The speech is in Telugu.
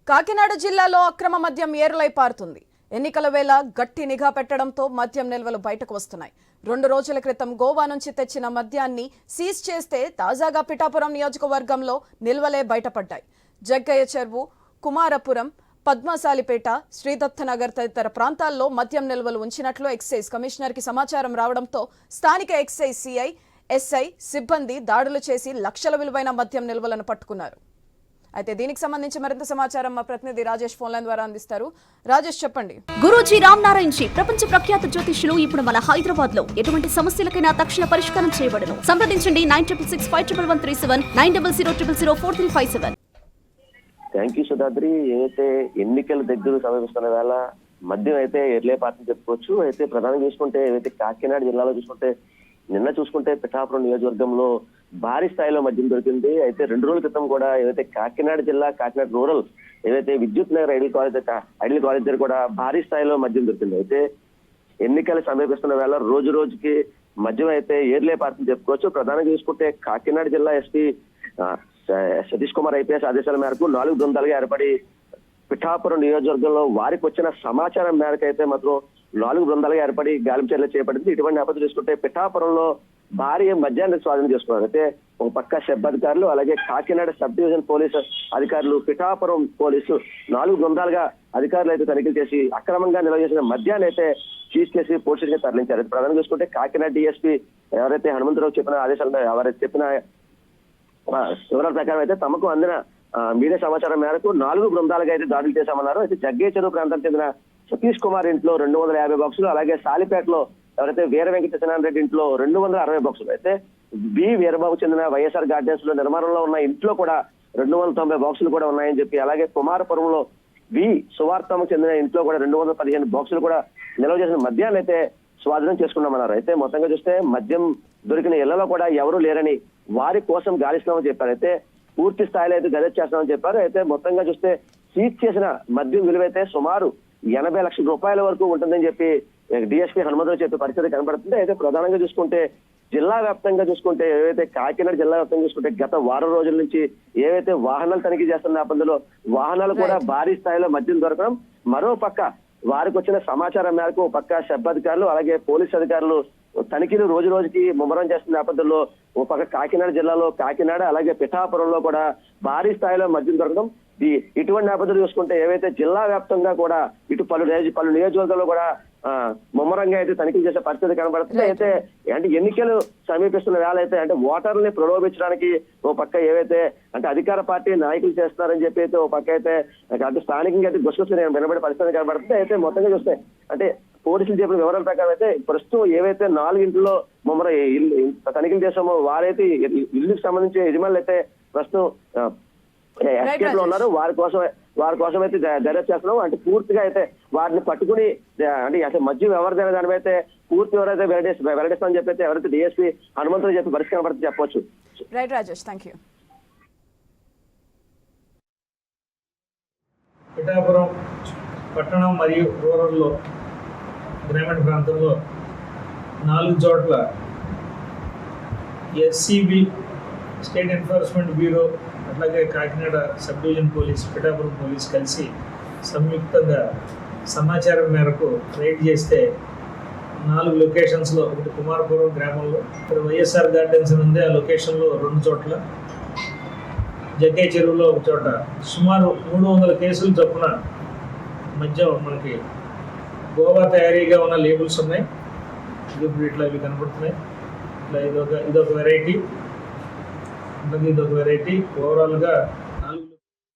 కాకినాడ జిల్లాలో అక్రమ మద్యం ఏరులై పారుతుంది. ఎన్నికల వేళ గట్టి నిఘా పెట్టడంతో మద్యం నిల్వలు బయటకు వస్తున్నాయి. 2 రోజుల క్రితం గోవా నుంచి తెచ్చిన మద్యాన్ని సీజ్ చేస్తే తాజాగా పిఠాపురం నియోజకవర్గంలో నిల్వలే బయటపడ్డాయి. జగ్గయ్య చెరువు, కుమారపురం, పద్మశాలిపేట, శ్రీదత్తనగర్ తదితర ప్రాంతాల్లో మద్యం నిల్వలు ఉంచినట్లు ఎక్సైజ్ కమిషనర్కి సమాచారం రావడంతో స్థానిక ఎక్సైజ్ సిఐ, ఎస్ఐ సిబ్బంది దాడులు చేసి లక్షల విలువైన మద్యం నిల్వలను పట్టుకున్నారు. అయితే దీనికి సంబంధించి మరింత సమాచారం మా ప్రతినిధి రాజేష్ ఫోన్ లైన్ ద్వారా అందిస్తారు. రాజేష్, చెప్పండి. గురూజీ రామ్ నారాయణ్ జీ ప్రపంచ ప్రఖ్యాత జ్యోతిష్యులు ఇప్పుడు మన హైదరాబాద్ లో ఎటువంటి సమస్యలకైనా తక్షణ పరిష్కారం చేయబడును. సంప్రదించండి 96651137 9000004357. Thank you సుధాద్రి. ఏదైతే ఎన్నికల దగ్గర సమీపిస్తున్న వేళ మద్యం అయితే ఎర్లే పార్టీ చెప్పుకోవచ్చు. అయితే ప్రధానంగా చూసుకుంటే ఏదైతే కాకినాడ జిల్లాలో చూసుకుంటే నిన్న చూసుకుంటే పిఠాపురం నియోజకవర్గంలో భారీ స్థాయిలో మద్యం దొరికింది. అయితే 2 రోజుల క్రితం కూడా ఏదైతే కాకినాడ జిల్లా కాకినాడ రూరల్ ఏదైతే విద్యుత్ నగర్ ఐడియల్ కాలేజ్ దగ్గర కూడా భారీ స్థాయిలో మద్యం దొరికింది. అయితే ఎన్నికలు సమీపిస్తున్న వేళ రోజు రోజుకి మద్యం అయితే ఏర్లే పార్టీ చెప్పుకోవచ్చు. ప్రధానంగా చూసుకుంటే కాకినాడ జిల్లా ఎస్పీ సతీష్ కుమార్ ఐపీఎస్ ఆదేశాల మేరకు 4 బృందాలుగా ఏర్పడి పిఠాపురం నియోజకవర్గంలో వారికి వచ్చిన సమాచారం మేరకు అయితే మాత్రం 4 బృందాలుగా ఏర్పడి గాలింపు చర్యలు చేపట్టింది. ఇటువంటి నేపథ్యం చూసుకుంటే పిఠాపురంలో భారీ మద్యాన్ని స్వాధీనం చేసుకున్నారు. అయితే ఒక పక్క సెబ్ అధికారులు, అలాగే కాకినాడ సబ్ డివిజన్ పోలీసు అధికారులు, పిఠాపురం పోలీసు 4 బృందాలుగా అధికారులు అయితే తనిఖీలు చేసి అక్రమంగా నిల్వ చేసిన మద్యాన్ని అయితే సీజ్ చేసి పోలీసులుగా తరలించారు. ప్రధానంగా చూసుకుంటే కాకినాడ డిఎస్పీ ఎవరైతే హనుమంతరావు చెప్పిన ఆదేశాలు ఎవరైతే చెప్పిన వివరాల ప్రకారం అయితే తమకు అందిన మీడియా సమాచారం మేరకు 4 బృందాలుగా అయితే దాడులు చేశామన్నారు. అయితే జగ్గయ్య చెరువు ప్రాంతానికి చెందిన సతీష్ కుమార్ ఇంట్లో 250 బాక్సులు, అలాగే సాలిపేటలో ఎవరైతే వీర వెంకట సత్యనారాయణ రెడ్డి ఇంట్లో 260 బాక్సులు, అయితే బి వీరబాబు చెందిన వైఎస్ఆర్ గార్డెన్స్ లో నిర్మాణంలో ఉన్న ఇంట్లో కూడా 290 బాక్సులు కూడా ఉన్నాయని చెప్పి, అలాగే కుమారపురంలో బి సువార్తకు చెందిన ఇంట్లో కూడా 215 బాక్సులు కూడా నిల్వ చేసిన మద్యాన్ని అయితే స్వాధీనం చేసుకున్నామన్నారు. అయితే మొత్తంగా చూస్తే మద్యం దొరికిన ఇళ్లలో కూడా ఎవరూ లేరని వారి కోసం గాలిస్తున్నామని చెప్పారు. అయితే పూర్తి స్థాయిలో అయితే గజెట్ చేస్తామని చెప్పారు. అయితే మొత్తంగా చూస్తే సీజ్ చేసిన మద్యం విలువైతే సుమారు 80 లక్షల రూపాయల వరకు ఉంటుందని చెప్పి డిఎస్పీ హనుమంతరావు చెప్పే పరిస్థితి కనబడుతుంది. అయితే ప్రధానంగా చూసుకుంటే జిల్లా వ్యాప్తంగా చూసుకుంటే ఏవైతే కాకినాడ జిల్లా వ్యాప్తంగా చూసుకుంటే గత వారం రోజుల నుంచి ఏవైతే వాహనాలు తనిఖీ చేస్తున్న నేపథ్యంలో వాహనాలు కూడా భారీ స్థాయిలో మద్యం దొరకడం, మరో పక్క వారికి వచ్చిన సమాచారం మేరకు పక్క సెబ్ అధికారులు అలాగే పోలీస్ అధికారులు తనిఖీలు రోజు రోజుకి ముమ్మరం చేస్తున్న నేపథ్యంలో ఓ పక్క కాకినాడ జిల్లాలో కాకినాడ అలాగే పిఠాపురంలో కూడా భారీ స్థాయిలో మద్యం దొరకడం, ఇటువంటి నేపథ్యంలో చూసుకుంటే ఏవైతే జిల్లా వ్యాప్తంగా కూడా ఇటు పలు నియోజకవర్గాల్లో కూడా ముమ్మరంగా అయితే తనిఖీలు చేసే పరిస్థితి కనబడుతుంది. అయితే అంటే ఎన్నికలు సమీపిస్తున్న వేళ అయితే అంటే ఓటర్లని ప్రలోభించడానికి ఓ పక్క ఏవైతే అంటే అధికార పార్టీ నాయకులు చేస్తున్నారని చెప్పి అయితే ఓ పక్క అయితే అంటే స్థానికంగా అయితే గుసగుసలు వినబడే పరిస్థితి కనబడుతుంది. అయితే మొత్తంగా చూస్తే అంటే పోలీసులు చెప్పిన వివరాల ప్రకారం అయితే ప్రస్తుతం ఏవైతే 4 ఇంట్లో ముమ్మర తనిఖీలు చేసామో వారైతే ఇల్లుకి సంబంధించి యజమానులు అయితే ప్రస్తుతం ఎస్కేప్ లో ఉన్నారు. వారి కోసం అయితే దర్యాప్తు చేస్తున్నాం. అంటే పూర్తిగా అయితే వారిని పట్టుకుని అంటే అసలు మద్యం ఎవరిదైనా దాని మీద అయితే పూర్తి ఎవరైతే వెల్లడిస్తామని చెప్పి అయితే ఎవరైతే డిఎస్పీ హనుమంతరావు చెప్పి పరిష్కారం పడితే చెప్పొచ్చు. Right Rajesh, thank you. Pithapuram పట్టణం మరియు రూరల్లో గ్రామీణ ప్రాంతంలో 4 చోట్ల ఎస్సీబీ స్టేట్ ఎన్ఫోర్స్మెంట్ బ్యూరో అట్లాగే Kakinada sub division police, Pithapuram police కలిసి సంయుక్తంగా సమాచారం మేరకు రైడ్ చేస్తే 4 లొకేషన్స్లో, ఒకటి కుమారపురం గ్రామంలో, ఇక్కడ వైఎస్ఆర్ గార్డెన్స్ ఉంది ఆ లొకేషన్లో 2 చోట్ల, జగ్గయ్య చెరువులో 1 చోట సుమారు 300 కేసులు చొప్పున మధ్య మనకి గోవా తయారీగా ఉన్న లేబుల్స్ ఉన్నాయి. ఇప్పుడు ఇట్లా ఇవి కనపడుతున్నాయి. ఇట్లా ఇదొక వెరైటీ, ఇదొక వెరైటీ. ఓవరాల్గా